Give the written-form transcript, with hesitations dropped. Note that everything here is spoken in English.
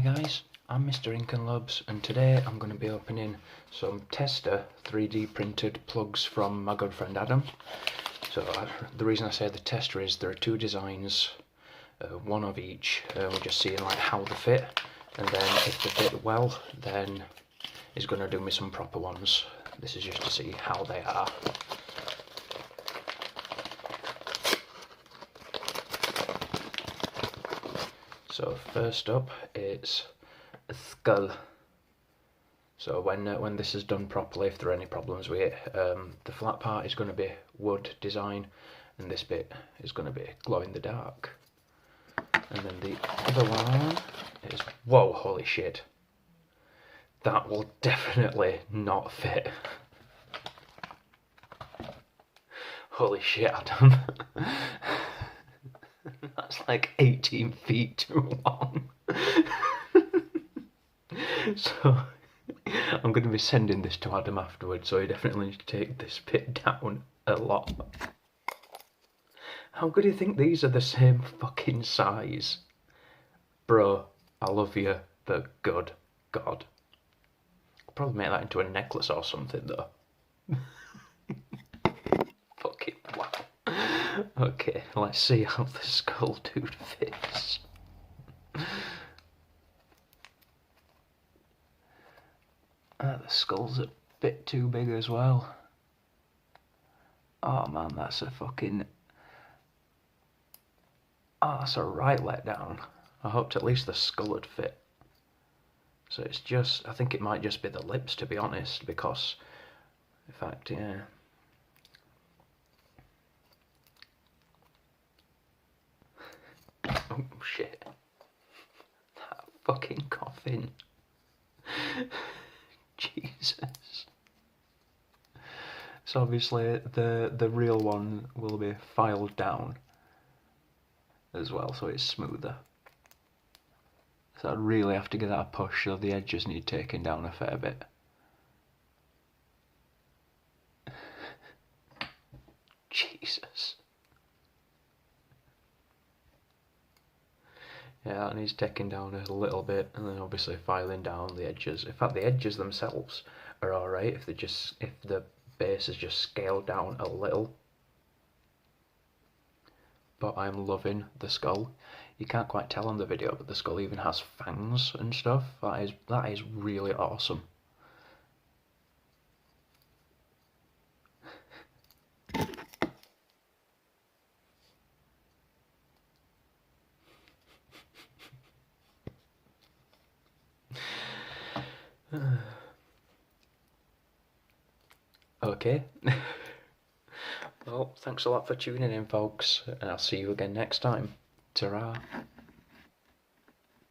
guys, I'm Mr. Inkenlobs and today I'm going to be opening some Tester 3D printed plugs from my good friend Adam. So the reason I say the Tester is there are two designs, one of each. We're just seeing like how they fit, and then if they fit well then he's going to do me some proper ones. This is just to see how they are. So first up, it's a skull. So when this is done properly, if there are any problems with it, the flat part is going to be wood design, and this bit is going to be glow in the dark. And then the other one is, whoa, holy shit. That will definitely not fit. Holy shit, Adam. That's like 18 feet too long. So I'm going to be sending this to Adam afterwards, so he definitely needs to take this bit down a lot. How good do you think these are the same fucking size? Bro, I love you, but good God. I'll probably make that into a necklace or something though. Fucking wow. Okay, let's see how the skull dude fits. The skull's a bit too big as well. Oh man, that's a fucking... Oh, that's a right letdown. I hoped at least the skull would fit. So it's just... I think it might just be the lips, to be honest, because... In fact, yeah... Oh shit. That fucking coffin. Jesus. So obviously the real one will be filed down as well, so it's smoother. So I'd really have to give that a push, so the edges need taking down a fair bit. Jesus. Yeah, that needs taking down a little bit, and then obviously filing down the edges. In fact, the edges themselves are alright if the base is just scaled down a little. But I'm loving the skull. You can't quite tell on the video, but the skull even has fangs and stuff. That is really awesome. Okay. Well, thanks a lot for tuning in, folks, and I'll see you again next time. Ta-ra.